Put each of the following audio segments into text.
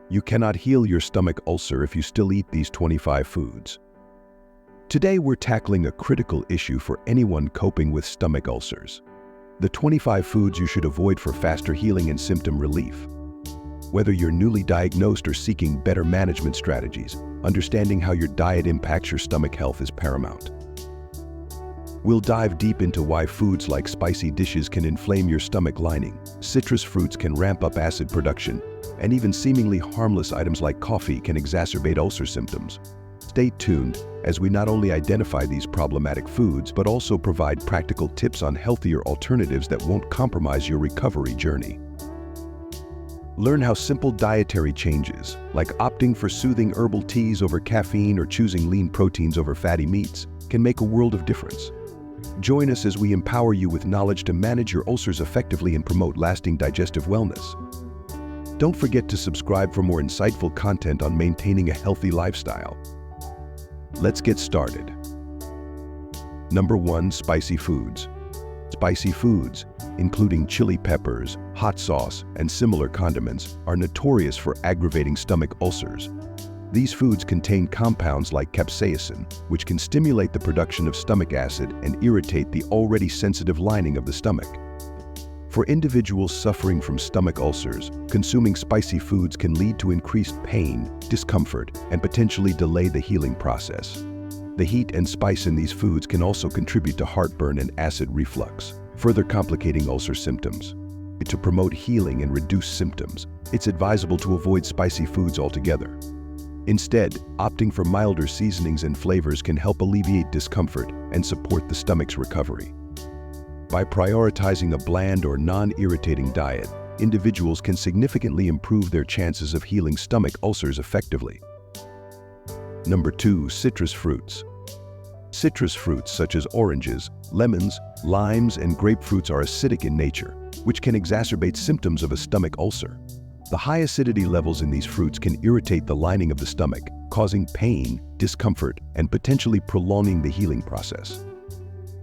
You cannot heal your stomach ulcer if you still eat these 25 foods. Today we're tackling a critical issue for anyone coping with stomach ulcers. The 25 foods you should avoid for faster healing and symptom relief. Whether you're newly diagnosed or seeking better management strategies, understanding how your diet impacts your stomach health is paramount. We'll dive deep into why foods like spicy dishes can inflame your stomach lining, citrus fruits can ramp up acid production, and even seemingly harmless items like coffee can exacerbate ulcer symptoms. Stay tuned as we not only identify these problematic foods, but also provide practical tips on healthier alternatives that won't compromise your recovery journey. Learn how simple dietary changes, like opting for soothing herbal teas over caffeine or choosing lean proteins over fatty meats, can make a world of difference. Join us as we empower you with knowledge to manage your ulcers effectively and promote lasting digestive wellness. Don't forget to subscribe for more insightful content on maintaining a healthy lifestyle. Let's get started. Number 1. Spicy foods. Spicy foods, including chili peppers, hot sauce, and similar condiments, are notorious for aggravating stomach ulcers. These foods contain compounds like capsaicin, which can stimulate the production of stomach acid and irritate the already sensitive lining of the stomach. For individuals suffering from stomach ulcers, consuming spicy foods can lead to increased pain, discomfort, and potentially delay the healing process. The heat and spice in these foods can also contribute to heartburn and acid reflux, further complicating ulcer symptoms. To promote healing and reduce symptoms, it's advisable to avoid spicy foods altogether. Instead, opting for milder seasonings and flavors can help alleviate discomfort and support the stomach's recovery. By prioritizing a bland or non-irritating diet, individuals can significantly improve their chances of healing stomach ulcers effectively. Number 2. Citrus fruits. Citrus fruits such as oranges, lemons, limes, and grapefruits are acidic in nature, which can exacerbate symptoms of a stomach ulcer. The high acidity levels in these fruits can irritate the lining of the stomach, causing pain, discomfort, and potentially prolonging the healing process.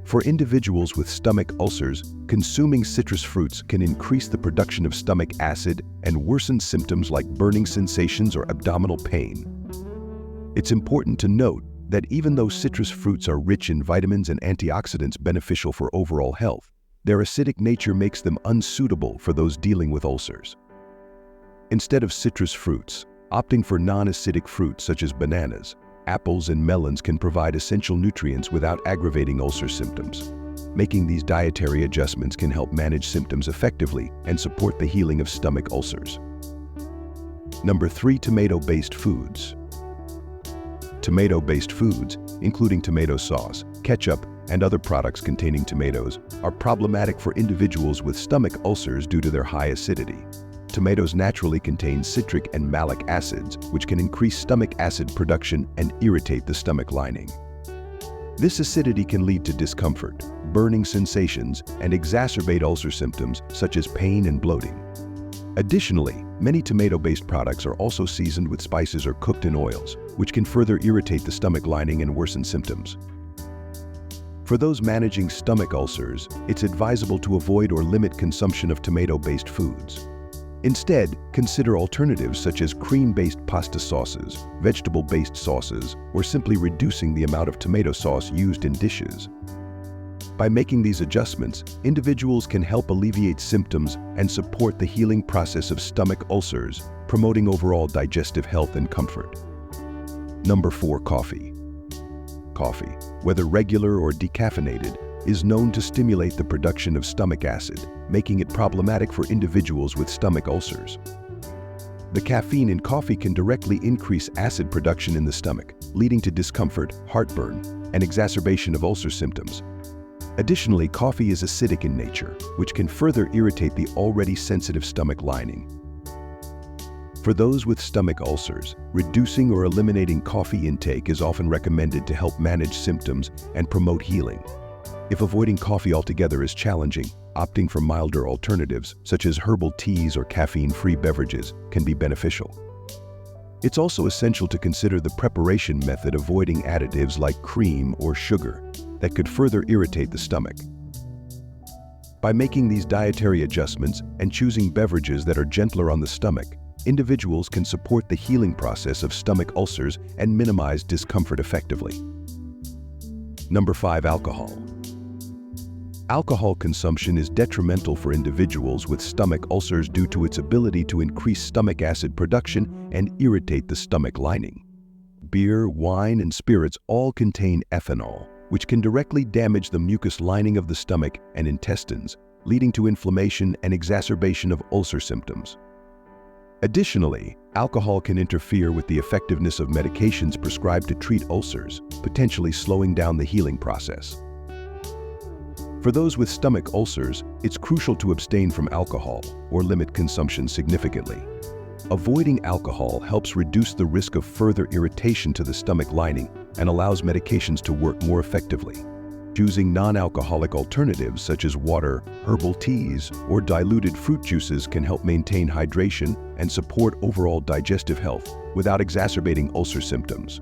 For individuals with stomach ulcers, consuming citrus fruits can increase the production of stomach acid and worsen symptoms like burning sensations or abdominal pain. It's important to note that even though citrus fruits are rich in vitamins and antioxidants beneficial for overall health, their acidic nature makes them unsuitable for those dealing with ulcers. Instead of citrus fruits, opting for non-acidic fruits such as bananas, apples, and melons can provide essential nutrients without aggravating ulcer symptoms. Making these dietary adjustments can help manage symptoms effectively and support the healing of stomach ulcers. Number 3. Tomato-based foods. Tomato-based foods, including tomato sauce, ketchup, and other products containing tomatoes, are problematic for individuals with stomach ulcers due to their high acidity. Tomatoes naturally contain citric and malic acids, which can increase stomach acid production and irritate the stomach lining. This acidity can lead to discomfort, burning sensations, and exacerbate ulcer symptoms such as pain and bloating. Additionally, many tomato-based products are also seasoned with spices or cooked in oils, which can further irritate the stomach lining and worsen symptoms. For those managing stomach ulcers, it's advisable to avoid or limit consumption of tomato-based foods. Instead, consider alternatives such as cream-based pasta sauces, vegetable-based sauces, or simply reducing the amount of tomato sauce used in dishes. By making these adjustments, individuals can help alleviate symptoms and support the healing process of stomach ulcers, promoting overall digestive health and comfort. Number 4. Coffee. Coffee, whether regular or decaffeinated, is known to stimulate the production of stomach acid, making it problematic for individuals with stomach ulcers. The caffeine in coffee can directly increase acid production in the stomach, leading to discomfort, heartburn, and exacerbation of ulcer symptoms. Additionally, coffee is acidic in nature, which can further irritate the already sensitive stomach lining. For those with stomach ulcers, reducing or eliminating coffee intake is often recommended to help manage symptoms and promote healing. If avoiding coffee altogether is challenging, opting for milder alternatives, such as herbal teas or caffeine-free beverages, can be beneficial. It's also essential to consider the preparation method, avoiding additives like cream or sugar that could further irritate the stomach. By making these dietary adjustments and choosing beverages that are gentler on the stomach, individuals can support the healing process of stomach ulcers and minimize discomfort effectively. Number 5. Alcohol. Alcohol consumption is detrimental for individuals with stomach ulcers due to its ability to increase stomach acid production and irritate the stomach lining. Beer, wine, and spirits all contain ethanol, which can directly damage the mucous lining of the stomach and intestines, leading to inflammation and exacerbation of ulcer symptoms. Additionally, alcohol can interfere with the effectiveness of medications prescribed to treat ulcers, potentially slowing down the healing process. For those with stomach ulcers, it's crucial to abstain from alcohol or limit consumption significantly. Avoiding alcohol helps reduce the risk of further irritation to the stomach lining and allows medications to work more effectively. Choosing non-alcoholic alternatives such as water, herbal teas, or diluted fruit juices can help maintain hydration and support overall digestive health without exacerbating ulcer symptoms.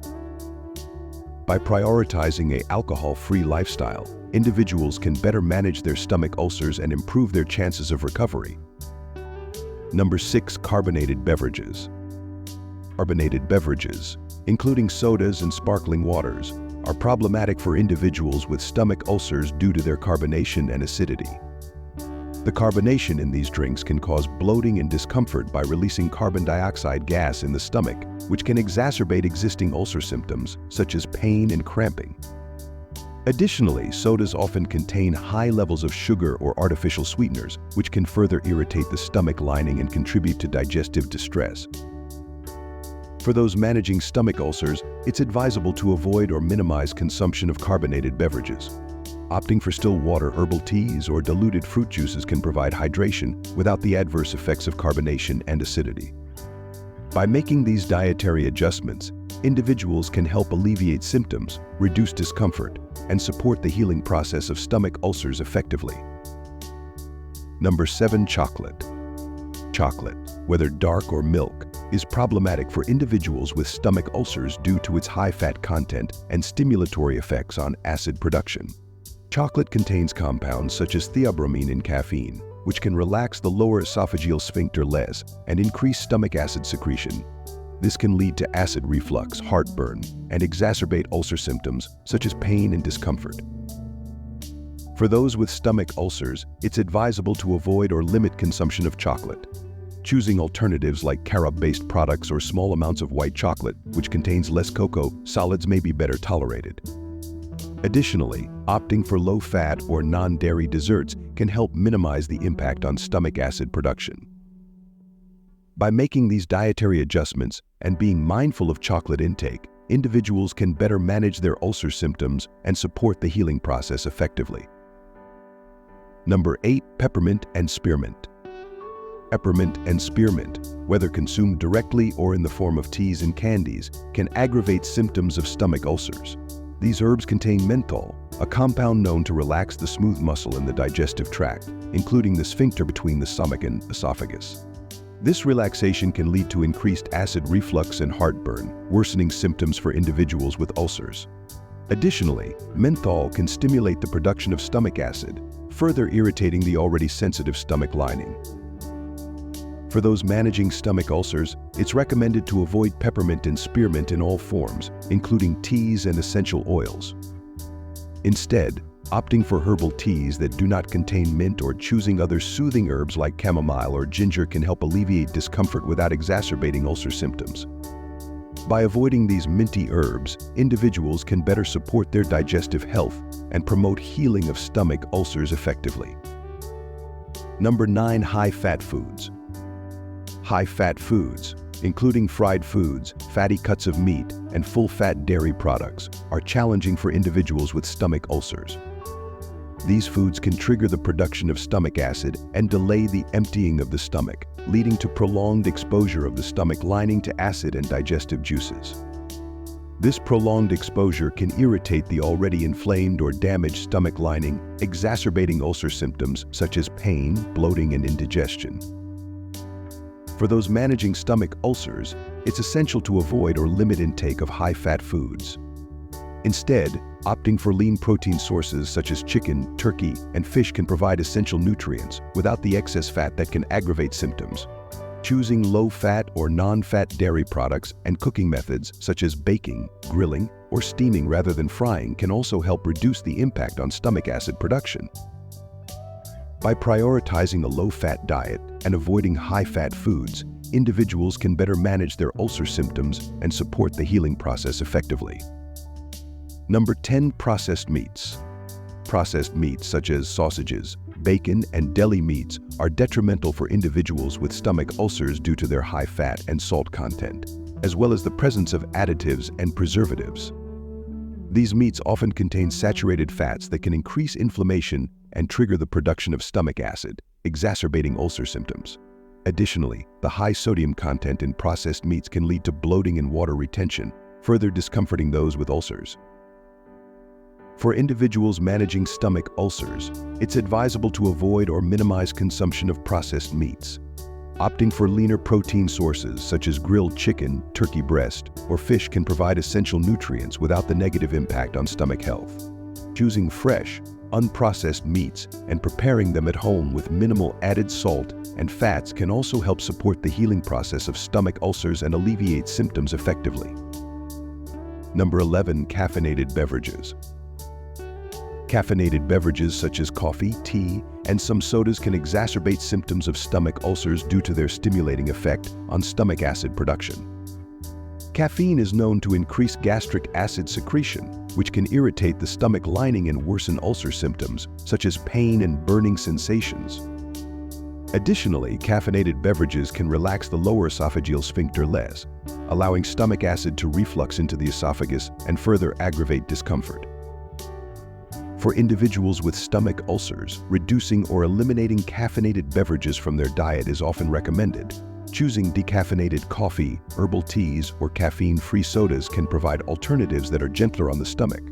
By prioritizing an alcohol-free lifestyle, individuals can better manage their stomach ulcers and improve their chances of recovery. Number 6. Carbonated beverages. Carbonated beverages, including sodas and sparkling waters, are problematic for individuals with stomach ulcers due to their carbonation and acidity. The carbonation in these drinks can cause bloating and discomfort by releasing carbon dioxide gas in the stomach, which can exacerbate existing ulcer symptoms such as pain and cramping. Additionally, sodas often contain high levels of sugar or artificial sweeteners, which can further irritate the stomach lining and contribute to digestive distress. For those managing stomach ulcers, it's advisable to avoid or minimize consumption of carbonated beverages. Opting for still water, herbal teas, or diluted fruit juices can provide hydration without the adverse effects of carbonation and acidity. By making these dietary adjustments, individuals can help alleviate symptoms, reduce discomfort, and support the healing process of stomach ulcers effectively. Number 7. Chocolate. Chocolate, whether dark or milk, is problematic for individuals with stomach ulcers due to its high fat content and stimulatory effects on acid production. Chocolate contains compounds such as theobromine and caffeine, which can relax the lower esophageal sphincter less and increase stomach acid secretion. This can lead to acid reflux, heartburn, and exacerbate ulcer symptoms such as pain and discomfort. For those with stomach ulcers, it's advisable to avoid or limit consumption of chocolate. Choosing alternatives like carob-based products or small amounts of white chocolate, which contains less cocoa, solids may be better tolerated. Additionally, opting for low-fat or non-dairy desserts can help minimize the impact on stomach acid production. By making these dietary adjustments and being mindful of chocolate intake, individuals can better manage their ulcer symptoms and support the healing process effectively. Number 8. Peppermint and Spearmint. Peppermint and spearmint, whether consumed directly or in the form of teas and candies, can aggravate symptoms of stomach ulcers. These herbs contain menthol, a compound known to relax the smooth muscle in the digestive tract, including the sphincter between the stomach and esophagus. This relaxation can lead to increased acid reflux and heartburn, worsening symptoms for individuals with ulcers. Additionally, menthol can stimulate the production of stomach acid, further irritating the already sensitive stomach lining. For those managing stomach ulcers, it's recommended to avoid peppermint and spearmint in all forms, including teas and essential oils. Instead, opting for herbal teas that do not contain mint or choosing other soothing herbs like chamomile or ginger can help alleviate discomfort without exacerbating ulcer symptoms. By avoiding these minty herbs, individuals can better support their digestive health and promote healing of stomach ulcers effectively. Number 9. High-fat foods. High-fat foods, including fried foods, fatty cuts of meat, and full-fat dairy products, are challenging for individuals with stomach ulcers. These foods can trigger the production of stomach acid and delay the emptying of the stomach, leading to prolonged exposure of the stomach lining to acid and digestive juices. This prolonged exposure can irritate the already inflamed or damaged stomach lining, exacerbating ulcer symptoms such as pain, bloating, and indigestion. For those managing stomach ulcers, it's essential to avoid or limit intake of high-fat foods. Instead, opting for lean protein sources such as chicken, turkey, and fish can provide essential nutrients without the excess fat that can aggravate symptoms. Choosing low-fat or non-fat dairy products and cooking methods such as baking, grilling, or steaming rather than frying can also help reduce the impact on stomach acid production. By prioritizing a low-fat diet and avoiding high-fat foods, individuals can better manage their ulcer symptoms and support the healing process effectively. Number 10. Processed meats. Processed meats such as sausages, bacon, and deli meats are detrimental for individuals with stomach ulcers due to their high fat and salt content, as well as the presence of additives and preservatives. These meats often contain saturated fats that can increase inflammation and trigger the production of stomach acid, exacerbating ulcer symptoms. Additionally, the high sodium content in processed meats can lead to bloating and water retention, further discomforting those with ulcers. For individuals managing stomach ulcers, it's advisable to avoid or minimize consumption of processed meats. Opting for leaner protein sources such as grilled chicken, turkey breast, or fish can provide essential nutrients without the negative impact on stomach health. Choosing fresh, unprocessed meats and preparing them at home with minimal added salt and fats can also help support the healing process of stomach ulcers and alleviate symptoms effectively. Number 11. Caffeinated beverages. Caffeinated beverages such as coffee, tea, and some sodas can exacerbate symptoms of stomach ulcers due to their stimulating effect on stomach acid production. Caffeine is known to increase gastric acid secretion, which can irritate the stomach lining and worsen ulcer symptoms, such as pain and burning sensations. Additionally, caffeinated beverages can relax the lower esophageal sphincter less, allowing stomach acid to reflux into the esophagus and further aggravate discomfort. For individuals with stomach ulcers, reducing or eliminating caffeinated beverages from their diet is often recommended. Choosing decaffeinated coffee, herbal teas, or caffeine-free sodas can provide alternatives that are gentler on the stomach.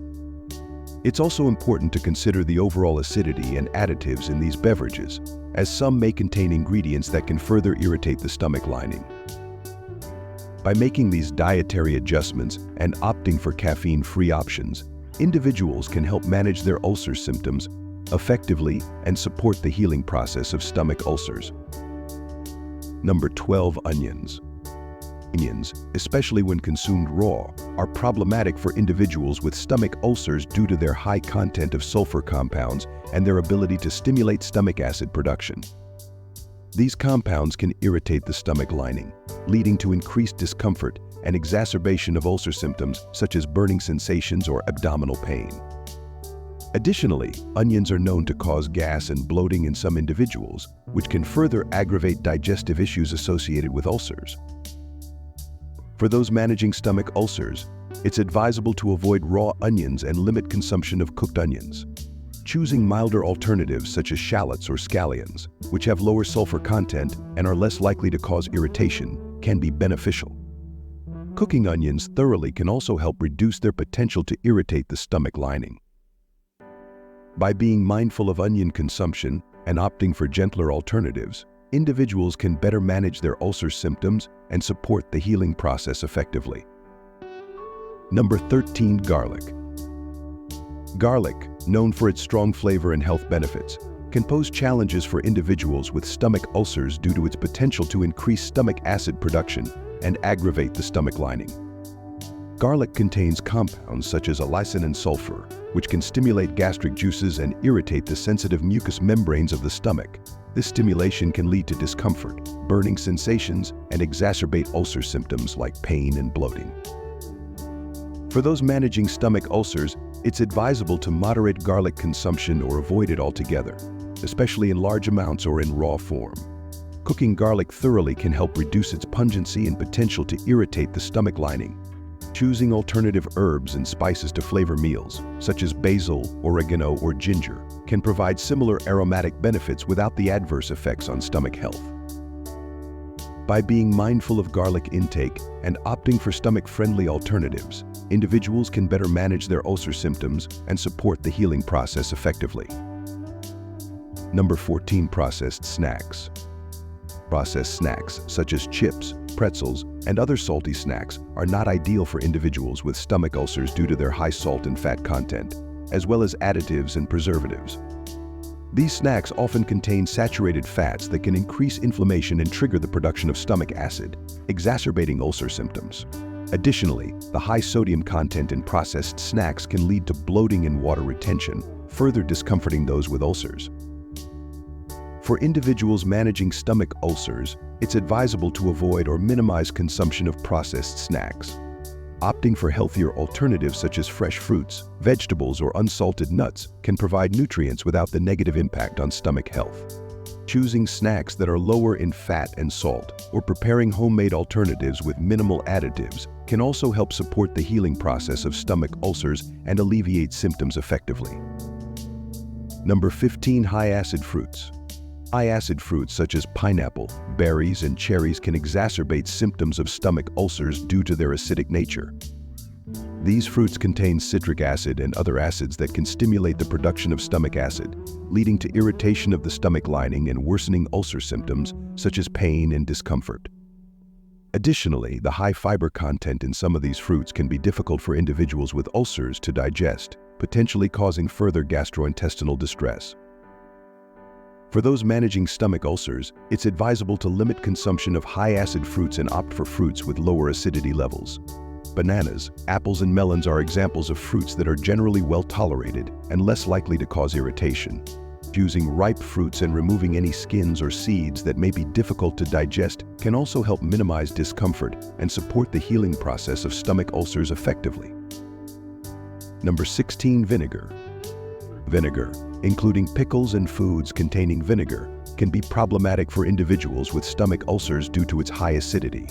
It's also important to consider the overall acidity and additives in these beverages, as some may contain ingredients that can further irritate the stomach lining. By making these dietary adjustments and opting for caffeine-free options, individuals can help manage their ulcer symptoms effectively and support the healing process of stomach ulcers. Number 12. Onions. Onions, especially when consumed raw, are problematic for individuals with stomach ulcers due to their high content of sulfur compounds and their ability to stimulate stomach acid production. These compounds can irritate the stomach lining, leading to increased discomfort and exacerbation of ulcer symptoms such as burning sensations or abdominal pain. Additionally, onions are known to cause gas and bloating in some individuals, which can further aggravate digestive issues associated with ulcers. For those managing stomach ulcers, it's advisable to avoid raw onions and limit consumption of cooked onions. Choosing milder alternatives such as shallots or scallions, which have lower sulfur content and are less likely to cause irritation, can be beneficial. Cooking onions thoroughly can also help reduce their potential to irritate the stomach lining. By being mindful of onion consumption and opting for gentler alternatives, individuals can better manage their ulcer symptoms and support the healing process effectively. Number 13. Garlic. Garlic, known for its strong flavor and health benefits, can pose challenges for individuals with stomach ulcers due to its potential to increase stomach acid production and aggravate the stomach lining. Garlic contains compounds such as allicin and sulfur, which can stimulate gastric juices and irritate the sensitive mucous membranes of the stomach. This stimulation can lead to discomfort, burning sensations, and exacerbate ulcer symptoms like pain and bloating. For those managing stomach ulcers, it's advisable to moderate garlic consumption or avoid it altogether, especially in large amounts or in raw form. Cooking garlic thoroughly can help reduce its pungency and potential to irritate the stomach lining. Choosing alternative herbs and spices to flavor meals, such as basil, oregano, or ginger, can provide similar aromatic benefits without the adverse effects on stomach health. By being mindful of garlic intake and opting for stomach-friendly alternatives, individuals can better manage their ulcer symptoms and support the healing process effectively. Number 14. Processed snacks. Processed snacks, such as chips, pretzels, and other salty snacks, are not ideal for individuals with stomach ulcers due to their high salt and fat content, as well as additives and preservatives. These snacks often contain saturated fats that can increase inflammation and trigger the production of stomach acid, exacerbating ulcer symptoms. Additionally, the high sodium content in processed snacks can lead to bloating and water retention, further discomforting those with ulcers. For individuals managing stomach ulcers, it's advisable to avoid or minimize consumption of processed snacks. Opting for healthier alternatives such as fresh fruits, vegetables, or unsalted nuts can provide nutrients without the negative impact on stomach health. Choosing snacks that are lower in fat and salt, or preparing homemade alternatives with minimal additives can also help support the healing process of stomach ulcers and alleviate symptoms effectively. Number 15. High-acid fruits. High-acid fruits such as pineapple, berries, and cherries can exacerbate symptoms of stomach ulcers due to their acidic nature. These fruits contain citric acid and other acids that can stimulate the production of stomach acid, leading to irritation of the stomach lining and worsening ulcer symptoms such as pain and discomfort. Additionally, the high fiber content in some of these fruits can be difficult for individuals with ulcers to digest, potentially causing further gastrointestinal distress. For those managing stomach ulcers, it's advisable to limit consumption of high-acid fruits and opt for fruits with lower acidity levels. Bananas, apples, and melons are examples of fruits that are generally well tolerated and less likely to cause irritation. Choosing ripe fruits and removing any skins or seeds that may be difficult to digest can also help minimize discomfort and support the healing process of stomach ulcers effectively. Number 16. Vinegar. Vinegar, including pickles and foods containing vinegar, can be problematic for individuals with stomach ulcers due to its high acidity.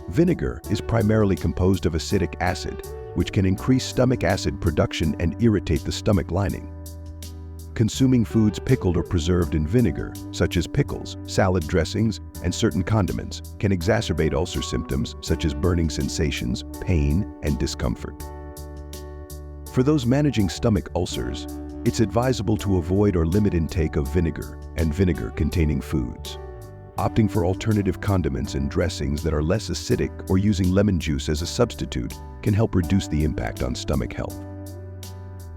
Vinegar is primarily composed of acetic acid, which can increase stomach acid production and irritate the stomach lining. Consuming foods pickled or preserved in vinegar, such as pickles, salad dressings, and certain condiments, can exacerbate ulcer symptoms such as burning sensations, pain, and discomfort. For those managing stomach ulcers, it's advisable to avoid or limit intake of vinegar and vinegar-containing foods. Opting for alternative condiments and dressings that are less acidic or using lemon juice as a substitute can help reduce the impact on stomach health.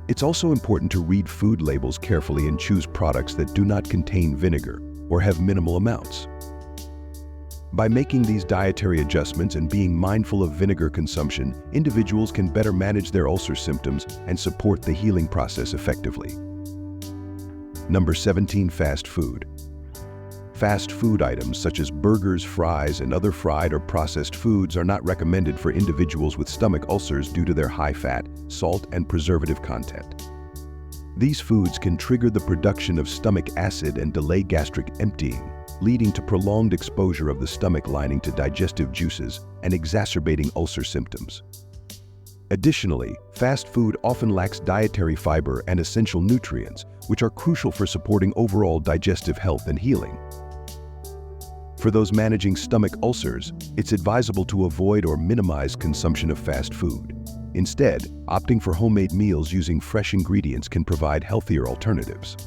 It's also important to read food labels carefully and choose products that do not contain vinegar or have minimal amounts. By making these dietary adjustments and being mindful of vinegar consumption, individuals can better manage their ulcer symptoms and support the healing process effectively. Number 17. Fast food. Fast food items such as burgers, fries, and other fried or processed foods are not recommended for individuals with stomach ulcers due to their high fat, salt, and preservative content. These foods can trigger the production of stomach acid and delay gastric emptying, leading to prolonged exposure of the stomach lining to digestive juices and exacerbating ulcer symptoms. Additionally, fast food often lacks dietary fiber and essential nutrients, which are crucial for supporting overall digestive health and healing. For those managing stomach ulcers, it's advisable to avoid or minimize consumption of fast food. Instead, opting for homemade meals using fresh ingredients can provide healthier alternatives.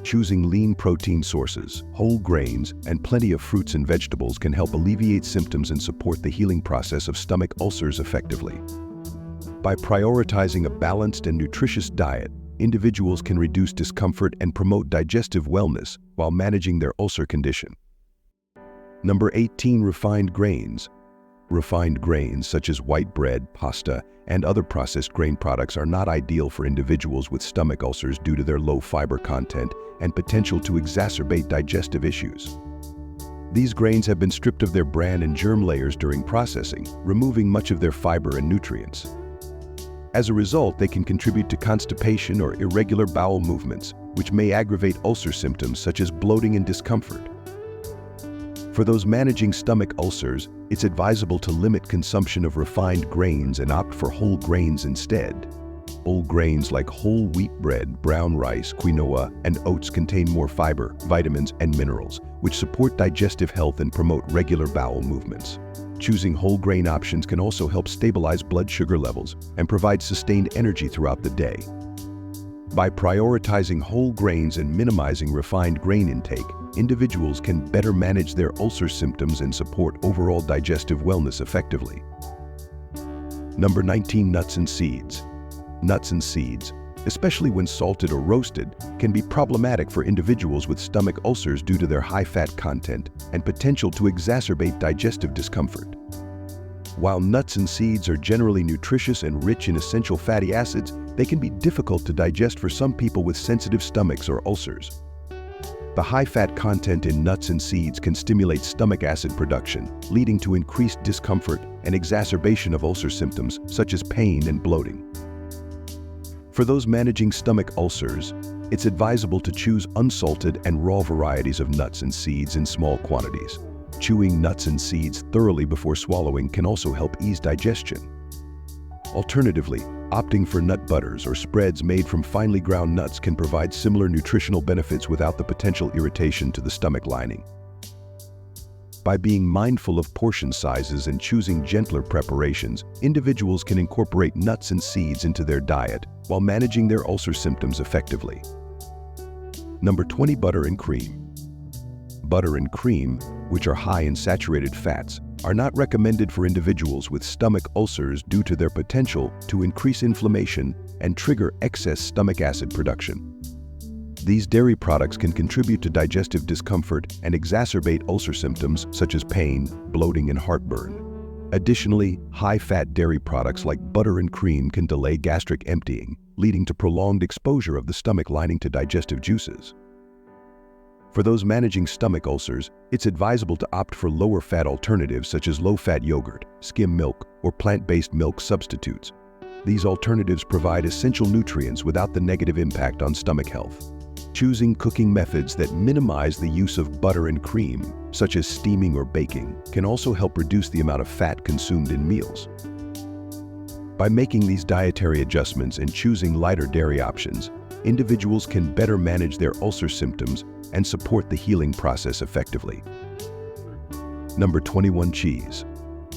Choosing lean protein sources, whole grains, and plenty of fruits and vegetables can help alleviate symptoms and support the healing process of stomach ulcers effectively. By prioritizing a balanced and nutritious diet, individuals can reduce discomfort and promote digestive wellness while managing their ulcer condition. Number 18. Refined grains. Refined grains such as white bread, pasta, and other processed grain products are not ideal for individuals with stomach ulcers due to their low fiber content and potential to exacerbate digestive issues. These grains have been stripped of their bran and germ layers during processing, removing much of their fiber and nutrients. As a result, they can contribute to constipation or irregular bowel movements, which may aggravate ulcer symptoms such as bloating and discomfort. For those managing stomach ulcers, it's advisable to limit consumption of refined grains and opt for whole grains instead. Whole grains like whole wheat bread, brown rice, quinoa, and oats contain more fiber, vitamins, and minerals, which support digestive health and promote regular bowel movements. Choosing whole grain options can also help stabilize blood sugar levels and provide sustained energy throughout the day. By prioritizing whole grains and minimizing refined grain intake, individuals can better manage their ulcer symptoms and support overall digestive wellness effectively. Number 19. Nuts and seeds. Nuts and seeds, especially when salted or roasted, can be problematic for individuals with stomach ulcers due to their high fat content and potential to exacerbate digestive discomfort. While nuts and seeds are generally nutritious and rich in essential fatty acids, they can be difficult to digest for some people with sensitive stomachs or ulcers. The high-fat content in nuts and seeds can stimulate stomach acid production, leading to increased discomfort and exacerbation of ulcer symptoms such as pain and bloating. For those managing stomach ulcers, it's advisable to choose unsalted and raw varieties of nuts and seeds in small quantities. Chewing nuts and seeds thoroughly before swallowing can also help ease digestion. Alternatively, opting for nut butters or spreads made from finely ground nuts can provide similar nutritional benefits without the potential irritation to the stomach lining. By being mindful of portion sizes and choosing gentler preparations, individuals can incorporate nuts and seeds into their diet while managing their ulcer symptoms effectively. Number 20. Butter and cream. Butter and cream, which are high in saturated fats, are not recommended for individuals with stomach ulcers due to their potential to increase inflammation and trigger excess stomach acid production. These dairy products can contribute to digestive discomfort and exacerbate ulcer symptoms such as pain, bloating, and heartburn. Additionally, high-fat dairy products like butter and cream can delay gastric emptying, leading to prolonged exposure of the stomach lining to digestive juices. For those managing stomach ulcers, it's advisable to opt for lower-fat alternatives such as low-fat yogurt, skim milk, or plant-based milk substitutes. These alternatives provide essential nutrients without the negative impact on stomach health. Choosing cooking methods that minimize the use of butter and cream, such as steaming or baking, can also help reduce the amount of fat consumed in meals. By making these dietary adjustments and choosing lighter dairy options, individuals can better manage their ulcer symptoms and support the healing process effectively. Number 21. Cheese.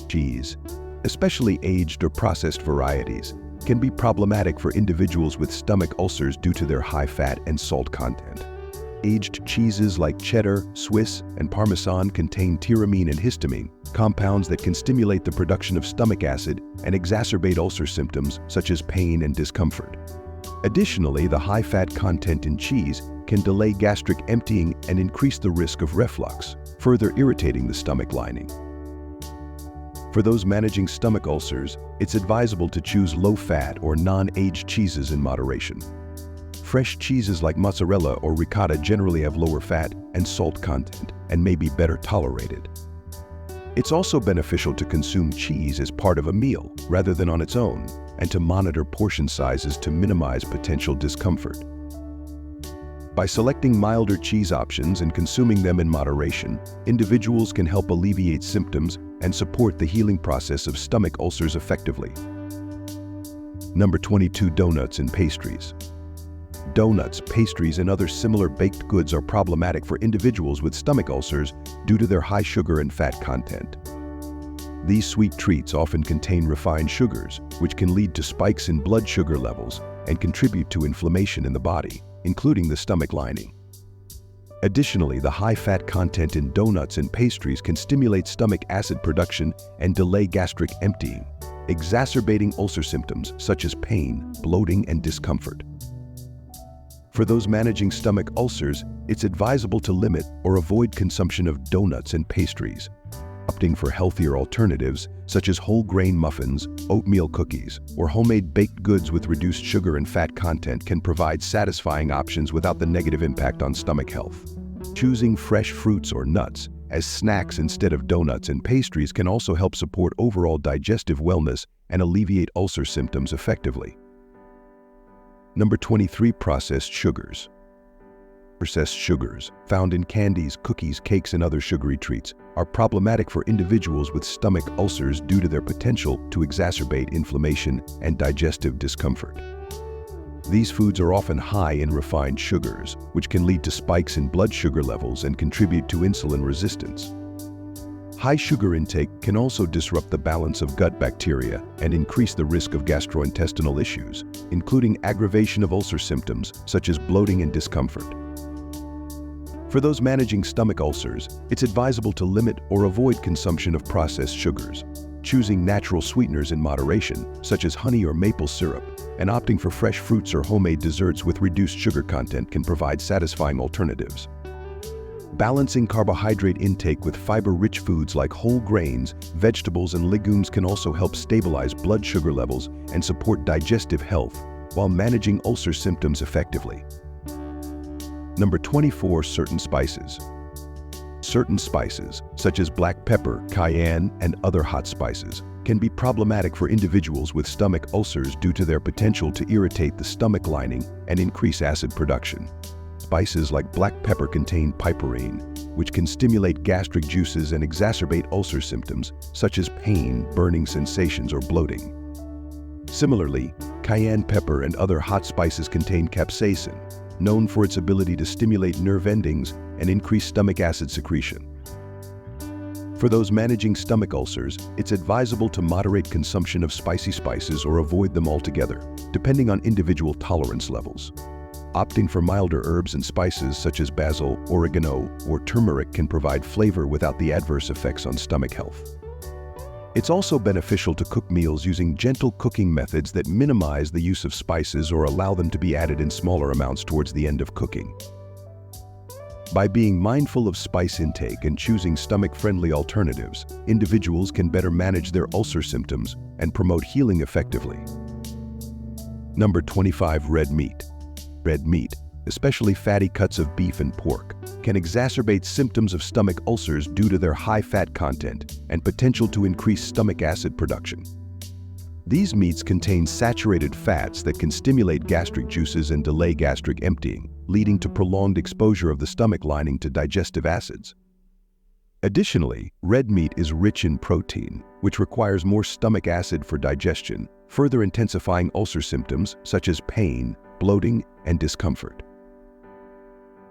Cheese, especially aged or processed varieties, can be problematic for individuals with stomach ulcers due to their high fat and salt content. Aged cheeses like cheddar, Swiss, and Parmesan contain tyramine and histamine, compounds that can stimulate the production of stomach acid and exacerbate ulcer symptoms such as pain and discomfort. Additionally, the high-fat content in cheese can delay gastric emptying and increase the risk of reflux, further irritating the stomach lining. For those managing stomach ulcers, it's advisable to choose low-fat or non-aged cheeses in moderation. Fresh cheeses like mozzarella or ricotta generally have lower fat and salt content and may be better tolerated. It's also beneficial to consume cheese as part of a meal rather than on its own, and to monitor portion sizes to minimize potential discomfort. By selecting milder cheese options and consuming them in moderation, individuals can help alleviate symptoms and support the healing process of stomach ulcers effectively. Number 22. Donuts and pastries. Donuts, pastries, and other similar baked goods are problematic for individuals with stomach ulcers due to their high sugar and fat content. These sweet treats often contain refined sugars, which can lead to spikes in blood sugar levels and contribute to inflammation in the body, including the stomach lining. Additionally, the high-fat content in donuts and pastries can stimulate stomach acid production and delay gastric emptying, exacerbating ulcer symptoms such as pain, bloating, and discomfort. For those managing stomach ulcers, it's advisable to limit or avoid consumption of donuts and pastries. Opting for healthier alternatives, such as whole grain muffins, oatmeal cookies, or homemade baked goods with reduced sugar and fat content can provide satisfying options without the negative impact on stomach health. Choosing fresh fruits or nuts as snacks instead of donuts and pastries can also help support overall digestive wellness and alleviate ulcer symptoms effectively. Number 23. Processed sugars. Processed sugars, found in candies, cookies, cakes, and other sugary treats, are problematic for individuals with stomach ulcers due to their potential to exacerbate inflammation and digestive discomfort. These foods are often high in refined sugars, which can lead to spikes in blood sugar levels and contribute to insulin resistance. High sugar intake can also disrupt the balance of gut bacteria and increase the risk of gastrointestinal issues, including aggravation of ulcer symptoms such as bloating and discomfort. For those managing stomach ulcers, it's advisable to limit or avoid consumption of processed sugars. Choosing natural sweeteners in moderation, such as honey or maple syrup, and opting for fresh fruits or homemade desserts with reduced sugar content can provide satisfying alternatives. Balancing carbohydrate intake with fiber-rich foods like whole grains, vegetables, and legumes can also help stabilize blood sugar levels and support digestive health while managing ulcer symptoms effectively. Number 24. Certain spices. Certain spices, such as black pepper, cayenne, and other hot spices, can be problematic for individuals with stomach ulcers due to their potential to irritate the stomach lining and increase acid production. Spices like black pepper contain piperine, which can stimulate gastric juices and exacerbate ulcer symptoms such as pain, burning sensations, or bloating. Similarly, cayenne pepper and other hot spices contain capsaicin, known for its ability to stimulate nerve endings and increase stomach acid secretion. For those managing stomach ulcers, it's advisable to moderate consumption of spicy spices or avoid them altogether, depending on individual tolerance levels. Opting for milder herbs and spices such as basil, oregano, or turmeric can provide flavor without the adverse effects on stomach health. It's also beneficial to cook meals using gentle cooking methods that minimize the use of spices or allow them to be added in smaller amounts towards the end of cooking. By being mindful of spice intake and choosing stomach-friendly alternatives, individuals can better manage their ulcer symptoms and promote healing effectively. Number 25. Red meat. Red meat, especially fatty cuts of beef and pork, can exacerbate symptoms of stomach ulcers due to their high fat content and potential to increase stomach acid production. These meats contain saturated fats that can stimulate gastric juices and delay gastric emptying, leading to prolonged exposure of the stomach lining to digestive acids. Additionally, red meat is rich in protein, which requires more stomach acid for digestion, further intensifying ulcer symptoms such as pain, bloating, and discomfort.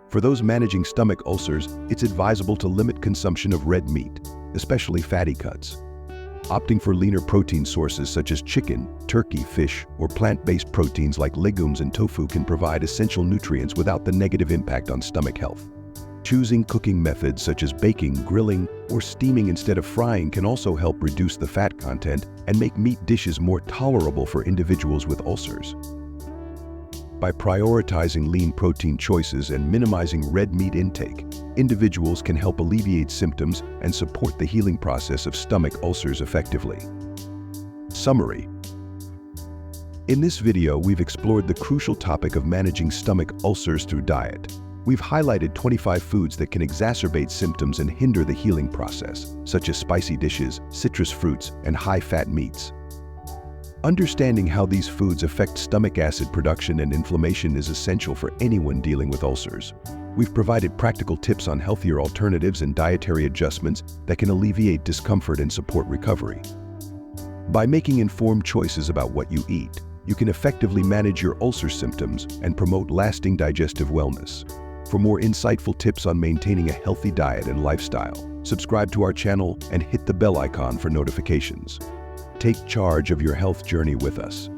For those managing stomach ulcers, it's advisable to limit consumption of red meat, especially fatty cuts. Opting for leaner protein sources such as chicken, turkey, fish, or plant-based proteins like legumes and tofu can provide essential nutrients without the negative impact on stomach health. Choosing cooking methods such as baking, grilling, or steaming instead of frying can also help reduce the fat content and make meat dishes more tolerable for individuals with ulcers. By prioritizing lean protein choices and minimizing red meat intake, individuals can help alleviate symptoms and support the healing process of stomach ulcers effectively. Summary. In this video, we've explored the crucial topic of managing stomach ulcers through diet. We've highlighted 25 foods that can exacerbate symptoms and hinder the healing process, such as spicy dishes, citrus fruits, and high-fat meats. Understanding how these foods affect stomach acid production and inflammation is essential for anyone dealing with ulcers. We've provided practical tips on healthier alternatives and dietary adjustments that can alleviate discomfort and support recovery. By making informed choices about what you eat, you can effectively manage your ulcer symptoms and promote lasting digestive wellness. For more insightful tips on maintaining a healthy diet and lifestyle, subscribe to our channel and hit the bell icon for notifications. Take charge of your health journey with us.